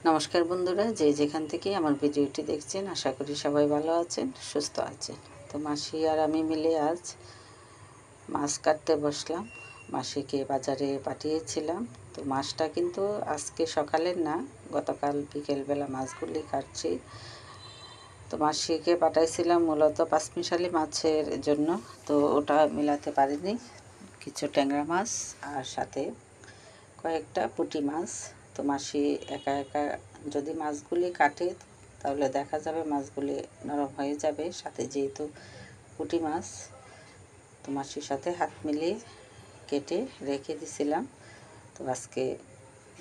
নমস্কার বন্ধুরা, যে যেখান থেকে আমার ভিডিওটি দেখছেন, আশা করি সবাই ভালো আছেন, সুস্থ আছেন। তো মাসি আর আমি মিলে আজ মাছ কাটতে বসলাম। মাসিকে বাজারে পাঠিয়েছিলাম। তো মাছটা কিন্তু আজকে সকালের না, গতকাল বিকেলবেলা মাছগুলি কাটছি। তো মাসিকে পাঠাইছিলাম মূলত পাঁচমিশালি মাছের জন্য, তো ওটা মেলাতে পারিনি। কিছু ট্যাংরা মাছ আর সাথে কয়েকটা পুঁটি মাছ। তো মাসি একা একা যদি মাছগুলি কাটে তাহলে দেখা যাবে মাছগুলি নরম হয়ে যাবে, সাথে যেহেতু পুঁটি মাছ। তো মাসির সাথে হাত মিলিয়ে কেটে রেখে দিছিলাম। তো আজকে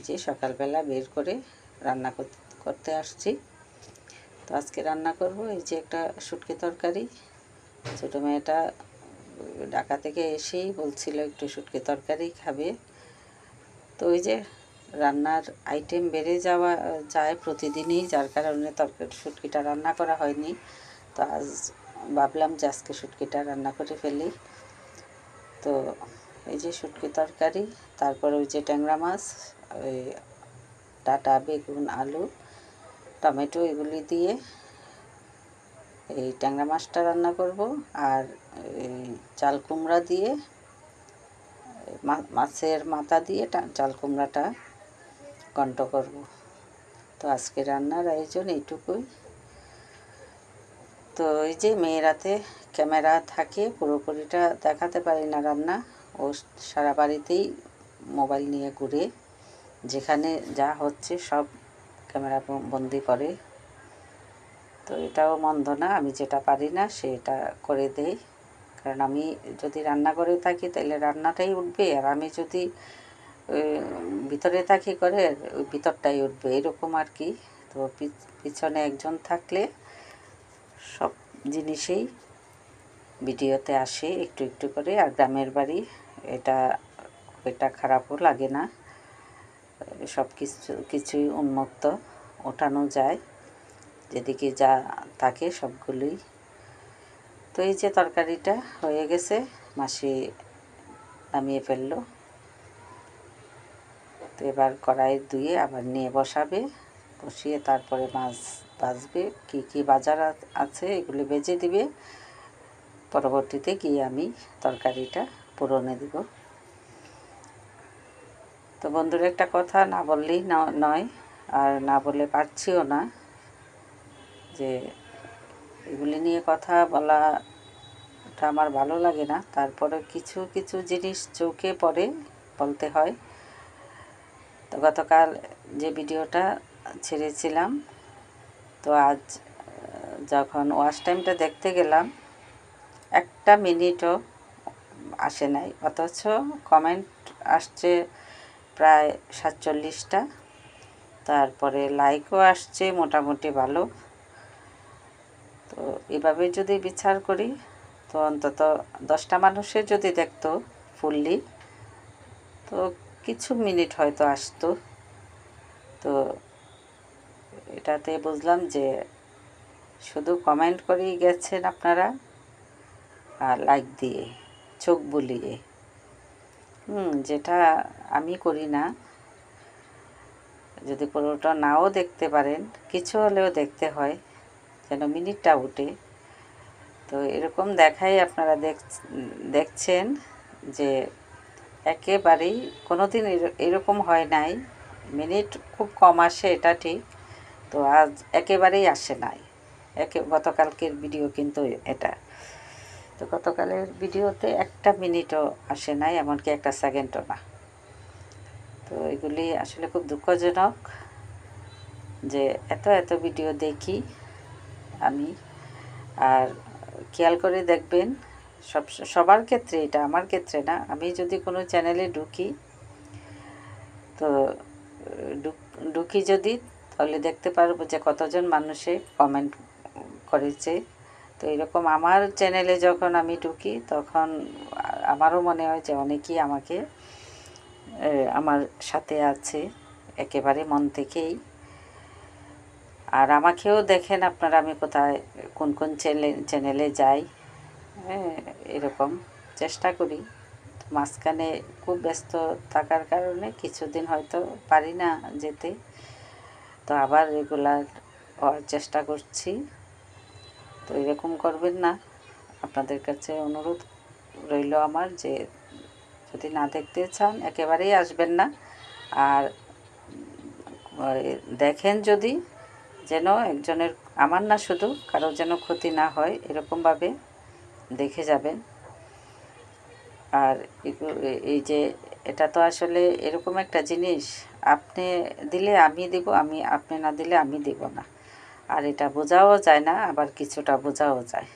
যে সকালবেলা বের করে রান্না করতে আসছি। তো আজকে রান্না করব এই যে একটা শুটকি তরকারি। ছোটো মেয়েটা ঢাকা থেকে এসেই বলছিল একটু শুটকি তরকারি খাবে। তো ওই যে রান্নার আইটেম বেড়ে যায় প্রতিদিনই, যার কারণে শুটকিটা রান্না করা হয়নি। তো আজ ভাবলাম যে আজকে শুটকিটা রান্না করে ফেলি। তো এই যে শুটকি তরকারি, তারপর ওই যে ট্যাংরা মাছ, ওই ডাঁটা, বেগুন, আলু, টমেটো এগুলি দিয়ে এই ট্যাংরা মাছটা রান্না করব। আর এই চাল কুমড়া দিয়ে, মাছের মাথা দিয়ে চাল কুমড়াটা ঘন্ট করব। তো আজকে রান্নার আয়োজন এইটুকুই। তো এই যে মেয়েরাতে ক্যামেরা থাকে, পুরোপুরিটা দেখাতে পারি না রান্না। ও সারা বাড়িতেই মোবাইল নিয়ে ঘুরে, যেখানে যা হচ্ছে সব ক্যামেরা বন্দি করে। তো এটাও মন্দ না, আমি যেটা পারি না সেটা করে দেই। কারণ আমি যদি রান্না করে থাকি তাহলে রান্নাটাই উঠবে, আর আমি যদি ভিতরে থাকি করে ওই ভিতরটাই উঠবে, এরকম আর কি। তো পিছনে একজন থাকলে সব জিনিসেই ভিডিওতে আসে একটু একটু করে। আর গ্রামের বাড়ি, এটা খারাপও লাগে না, সব কিছুই উন্মুক্ত ওঠানো যায়, যেদিকে যা থাকে সবগুলোই। তো এই যে তরকারিটা হয়ে গেছে, মাসি নামিয়ে ফেললো। তো এবার কড়াই ধুয়ে আবার নিয়ে বসিয়ে তারপরে মাছ ভাজবে। কি কি বাজার আছে এগুলি ভেজে দিবে, পরবর্তীতে গিয়ে আমি তরকারিটা পুরনে দিব। তো বন্ধুরা, একটা কথা না বললেই নয়, আর না বলে পারছিও না, যে এগুলি নিয়ে কথা বলাটা আমার ভালো লাগে না। তারপরে কিছু কিছু জিনিস চোখে পড়ে, বলতে হয়। তো গতকাল যে ভিডিওটা ছেড়েছিলাম, তো আজ যখন ওয়াচ টাইমটা দেখতে গেলাম, একটা মিনিটও আসে নাই, অথচ কমেন্ট আসছে প্রায় 47টা। তারপরে লাইকও আসছে মোটামুটি ভালো। তো এভাবে যদি বিচার করি, তো অন্তত 10টা মানুষের যদি দেখতো ফুললি, তো কিছু মিনিট হয়তো আসতো। তো এটাতে বুঝলাম যে শুধু কমেন্ট করেই গেছেন আপনারা, আর লাইক দিয়ে, চোখ বুলিয়ে, যেটা আমি করি না। যদি পুরোটা নাও দেখতে পারেন, কিছু হলেও দেখতে হয়, যেন মিনিটটা উঠে। তো এরকম দেখাই আপনারা দেখছেন যে একেবারেই কোনো দিন এরকম হয় নাই। মিনিট খুব কম আসে, এটা ঠিক। তো আজ একেবারেই আসে নাই। গতকালকের ভিডিও কিন্তু এটা। তো গতকালের ভিডিওতে একটা মিনিটও আসে নাই, এমনকি একটা সেকেন্ডও না। তো এগুলি আসলে খুব দুঃখজনক যে এত এত ভিডিও দেখি আমি। আর খেয়াল করে দেখবেন, সবার ক্ষেত্রে, এটা আমার ক্ষেত্রে না, আমি যদি কোনো চ্যানেলে ঢুকি, তো ঢুকি যদি, তাহলে দেখতে পারবো যে কতজন মানুষে কমেন্ট করেছে। তো এরকম আমার চ্যানেলে যখন আমি ঢুকি, তখন আমারও মনে হয় যে অনেকেই আমাকে আমার সাথে আছে একেবারে মন থেকেই। আর আমাকেও দেখেন আপনারা, আমি কোথায় কোন কোন চ্যানেলে যাই, এরকম চেষ্টা করি। মাঝখানে খুব ব্যস্ত থাকার কারণে কিছুদিন হয়তো পারি না যেতে। তো আবার রেগুলার হওয়ার চেষ্টা করছি। তো এরকম করবেন না, আপনাদের কাছে অনুরোধ রইল আমার যে যদি না দেখতে চান একেবারেই আসবেন না। আর দেখেন যদি, যেন একজনের, আমার না শুধু কারো যেন ক্ষতি না হয় এরকমভাবে দেখে যাবেন। আর এই যে এটা তো আসলে এরকম একটা জিনিস, আপনি দিলে আমি দিব, আপনি না দিলে আমি দিব না। আর এটা বোঝাও যায় না, আবার কিছুটা বোঝাও যায়।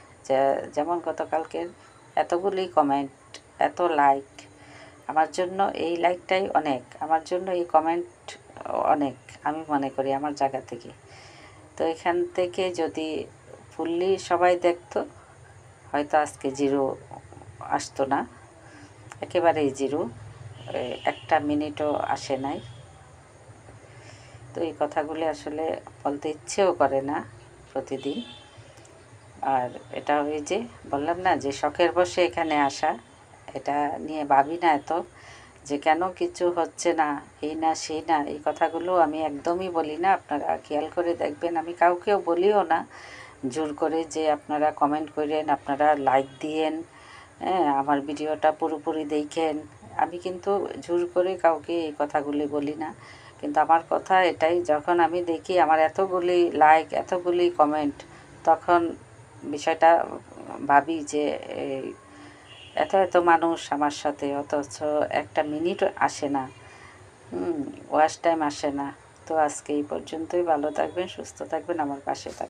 যেমন গতকালকের এতগুলি কমেন্ট, এত লাইক, আমার জন্য এই লাইকটাই অনেক, আমার জন্য এই কমেন্ট অনেক, আমি মনে করি আমার জায়গা থেকে। তো এখান থেকে যদি ফুললি সবাই দেখতো, হয়তো আজকে জিরো আসতো না, একেবারেই জিরো, একটা মিনিটও আসে নাই। তো এই কথাগুলি আসলে বলতে ইচ্ছেও করে না প্রতিদিন। আর এটা ওই যে বললাম না যে শখের বসে এখানে আসা, এটা নিয়ে ভাবি না এত যে কেন কিছু হচ্ছে না, এই না সেই না, এই কথাগুলো আমি একদমই বলি না। আপনারা খেয়াল করে দেখবেন, আমি কাউকেও বলিও না জোর করে যে আপনারা কমেন্ট করেন, আপনারা লাইক দিয়েন, হ্যাঁ আমার ভিডিওটা পুরোপুরি দেখেন। আমি কিন্তু জোর করে কাউকে এই কথাগুলি বলি না। কিন্তু আমার কথা এটাই, যখন আমি দেখি আমার এতগুলি লাইক, এতগুলি কমেন্ট, তখন বিষয়টা ভাবি যে এত এত মানুষ আমার সাথে, অথচ একটা মিনিট আসে না, ওয়াচ টাইম আসে না। তো আজকে এই পর্যন্তই। ভালো থাকবেন, সুস্থ থাকবেন, আমার পাশে থাকবেন।